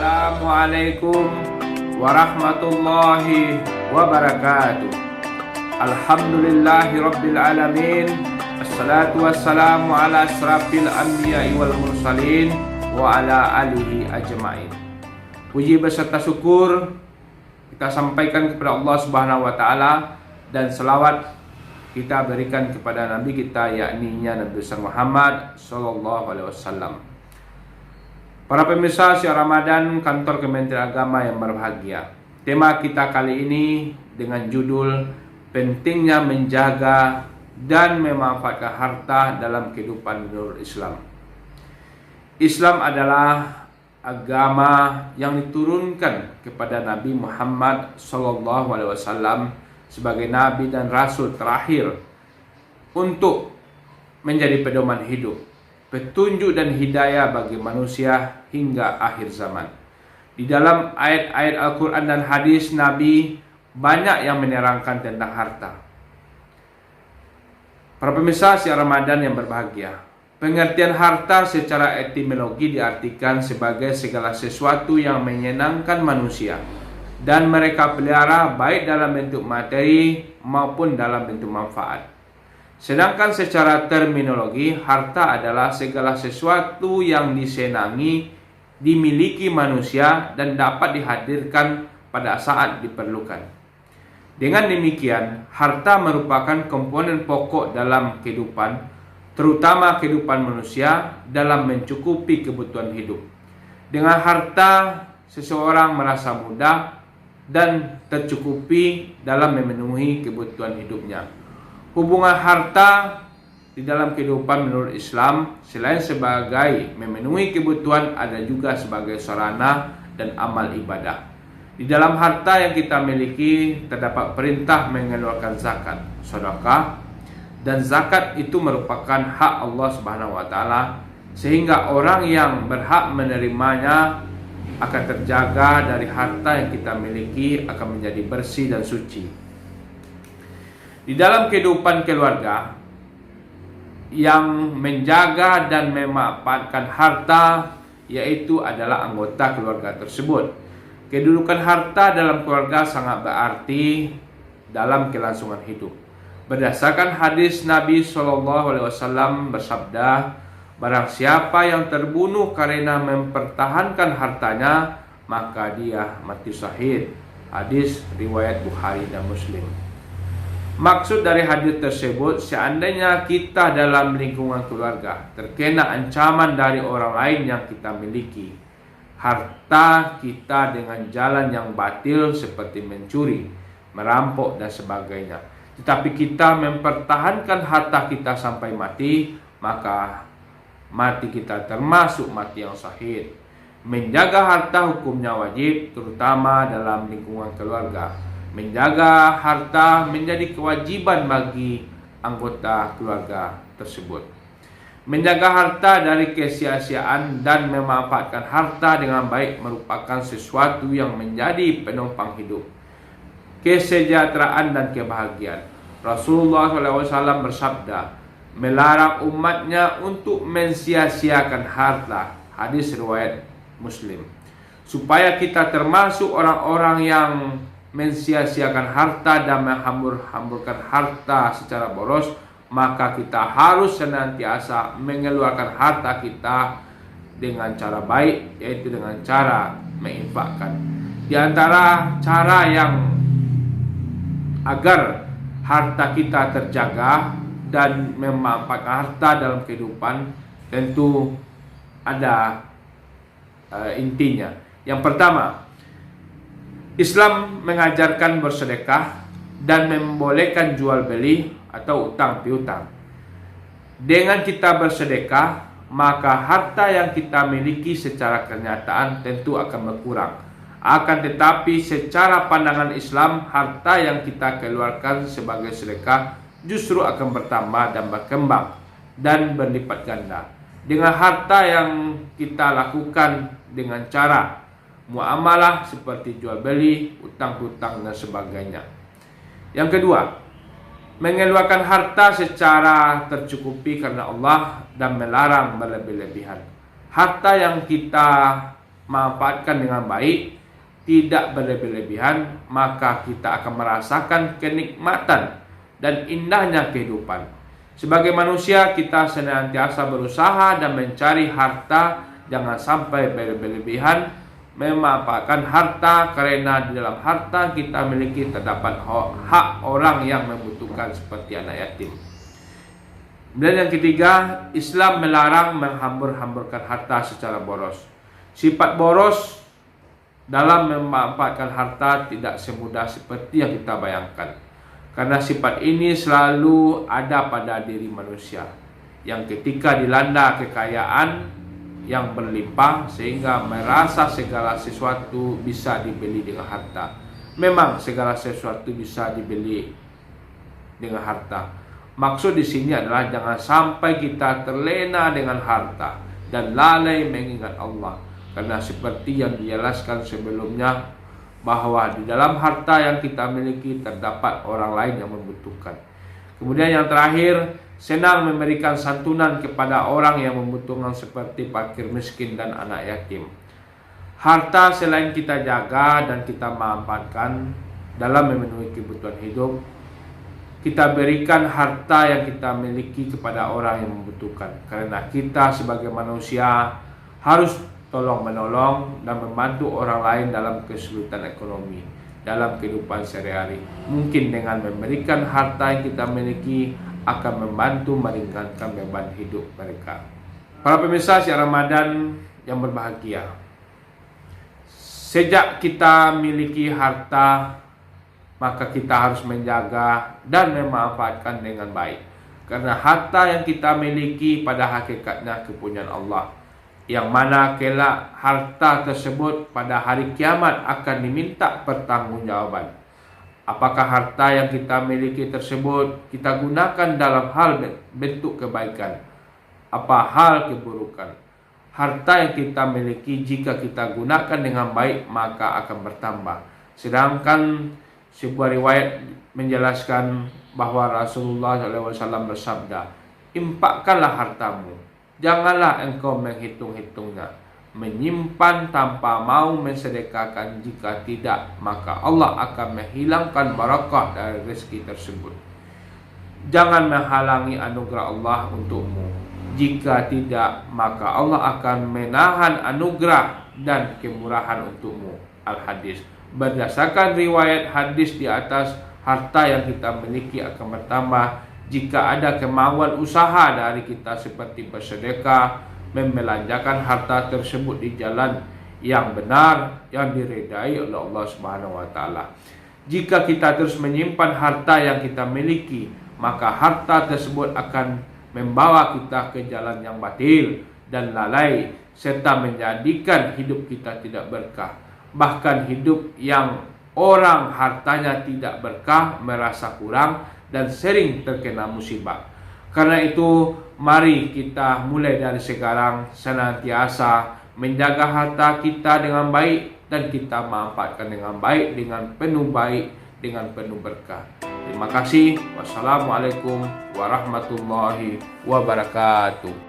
Assalamualaikum warahmatullahi wabarakatuh. Alhamdulillahi rabbil alamin. Assalatu wassalamu ala asrafil anbiya'i wal mursalin wa ala alihi ajma'in. Puji beserta syukur kita sampaikan kepada Allah Subhanahu wa taala, dan selawat kita berikan kepada Nabi kita, yakni Nabi besar Muhammad sallallahu alaihi wasallam. Para pemirsa siar Ramadan Kantor Kementerian Agama yang berbahagia, tema kita kali ini dengan judul pentingnya menjaga dan memanfaatkan harta dalam kehidupan menurut Islam. Islam adalah agama yang diturunkan kepada Nabi Muhammad SAW sebagai Nabi dan Rasul terakhir untuk menjadi pedoman hidup, petunjuk dan hidayah bagi manusia hingga akhir zaman. Di dalam ayat-ayat Al-Quran dan hadis Nabi banyak yang menerangkan tentang harta. Para pemirsa siar Ramadan yang berbahagia, pengertian harta secara etimologi diartikan sebagai segala sesuatu yang menyenangkan manusia dan mereka pelihara baik dalam bentuk materi maupun dalam bentuk manfaat. Sedangkan secara terminologi, harta adalah segala sesuatu yang disenangi, dimiliki manusia dan dapat dihadirkan pada saat diperlukan. Dengan demikian, harta merupakan komponen pokok dalam kehidupan, terutama kehidupan manusia dalam mencukupi kebutuhan hidup. Dengan harta, seseorang merasa mudah dan tercukupi dalam memenuhi kebutuhan hidupnya. Hubungan harta di dalam kehidupan menurut Islam selain sebagai memenuhi kebutuhan, ada juga sebagai sarana dan amal ibadah. Di dalam harta yang kita miliki terdapat perintah mengeluarkan zakat, sedekah, dan zakat itu merupakan hak Allah Subhanahu wa taala, sehingga orang yang berhak menerimanya akan terjaga dari harta yang kita miliki, akan menjadi bersih dan suci. Di dalam kehidupan keluarga, yang menjaga dan memanfaatkan harta yaitu adalah anggota keluarga tersebut. Kedudukan harta dalam keluarga sangat berarti dalam kelangsungan hidup. Berdasarkan hadis Nabi SAW bersabda, barang siapa yang terbunuh karena mempertahankan hartanya, maka dia mati syahid. Hadis riwayat Bukhari dan Muslim. Maksud dari hadis tersebut, seandainya kita dalam lingkungan keluarga terkena ancaman dari orang lain yang kita miliki harta kita dengan jalan yang batil seperti mencuri, merampok dan sebagainya, tetapi kita mempertahankan harta kita sampai mati, maka mati kita termasuk mati yang syahid. Menjaga harta hukumnya wajib, terutama dalam lingkungan keluarga. Menjaga harta menjadi kewajiban bagi anggota keluarga tersebut. Menjaga harta dari kesia-siaan dan memanfaatkan harta dengan baik merupakan sesuatu yang menjadi penopang hidup, kesejahteraan dan kebahagiaan. Rasulullah SAW bersabda, melarang umatnya untuk mensia-siakan harta. Hadis riwayat Muslim. Supaya kita termasuk orang-orang yang mensia-siakan harta dan menghambur-hamburkan harta secara boros, maka kita harus senantiasa mengeluarkan harta kita dengan cara baik, yaitu dengan cara menginfakkan. Di antara cara yang agar harta kita terjaga dan memanfaatkan harta dalam kehidupan, tentu ada intinya. Yang pertama, Islam mengajarkan bersedekah dan membolehkan jual beli atau utang piutang. Dengan kita bersedekah, maka harta yang kita miliki secara kenyataan tentu akan berkurang. Akan tetapi secara pandangan Islam, harta yang kita keluarkan sebagai sedekah justru akan bertambah dan berkembang dan berlipat ganda. Dengan harta yang kita lakukan dengan cara muamalah seperti jual beli, utang piutang dan sebagainya. Yang kedua, mengeluarkan harta secara tercukupi karena Allah dan melarang berlebih-lebihan. Harta yang kita manfaatkan dengan baik, tidak berlebih-lebihan, maka kita akan merasakan kenikmatan dan indahnya kehidupan. Sebagai manusia, kita senantiasa berusaha dan mencari harta, jangan sampai berlebihan memanfaatkan harta, karena di dalam harta kita miliki terdapat hak orang yang membutuhkan seperti anak yatim. Dan yang ketiga, Islam melarang menghambur-hamburkan harta secara boros. Sifat boros dalam memanfaatkan harta tidak semudah seperti yang kita bayangkan. Karena sifat ini selalu ada pada diri manusia, yang ketika dilanda kekayaan yang berlimpah sehingga merasa segala sesuatu bisa dibeli dengan harta. Memang segala sesuatu bisa dibeli dengan harta. Maksud di sini adalah jangan sampai kita terlena dengan harta dan lalai mengingat Allah. Karena seperti yang dijelaskan sebelumnya, bahwa di dalam harta yang kita miliki terdapat orang lain yang membutuhkan. Kemudian yang terakhir, senang memberikan santunan kepada orang yang membutuhkan seperti fakir miskin dan anak yatim. Harta selain kita jaga dan kita manfaatkan dalam memenuhi kebutuhan hidup, kita berikan harta yang kita miliki kepada orang yang membutuhkan. Karena kita sebagai manusia harus tolong menolong dan membantu orang lain dalam kesulitan ekonomi, dalam kehidupan sehari-hari. Mungkin dengan memberikan harta yang kita miliki akan membantu meringankan beban hidup mereka. Para pemirsa siar Ramadan yang berbahagia, sejak kita miliki harta, maka kita harus menjaga dan memanfaatkan dengan baik. Karena harta yang kita miliki pada hakikatnya kepunyaan Allah, yang mana kelak harta tersebut pada hari kiamat akan diminta pertanggungjawaban. Apakah harta yang kita miliki tersebut kita gunakan dalam hal bentuk kebaikan, apa hal keburukan? Harta yang kita miliki jika kita gunakan dengan baik maka akan bertambah. Sedangkan sebuah riwayat menjelaskan bahwa Rasulullah SAW bersabda, "Infakkanlah hartamu, janganlah engkau menghitung-hitungnya, menyimpan tanpa mau mensedekahkan, jika tidak maka Allah akan menghilangkan barakah dari rezeki tersebut." Jangan menghalangi anugerah Allah untukmu, jika tidak maka Allah akan menahan anugerah dan kemurahan untukmu. Al-Hadis. Berdasarkan riwayat hadis di atas, harta yang kita miliki akan bertambah jika ada kemauan usaha dari kita seperti bersedekah, membelanjakan harta tersebut di jalan yang benar yang diridai oleh Allah Subhanahu wa taala. Jika kita terus menyimpan harta yang kita miliki, maka harta tersebut akan membawa kita ke jalan yang batil dan lalai, serta menjadikan hidup kita tidak berkah. Bahkan hidup yang orang hartanya tidak berkah merasa kurang dan sering terkena musibah. Karena itu, mari kita mulai dari sekarang senantiasa menjaga harta kita dengan baik dan kita manfaatkan dengan baik, dengan penuh baik, dengan penuh berkah. Terima kasih. Wassalamualaikum warahmatullahi wabarakatuh.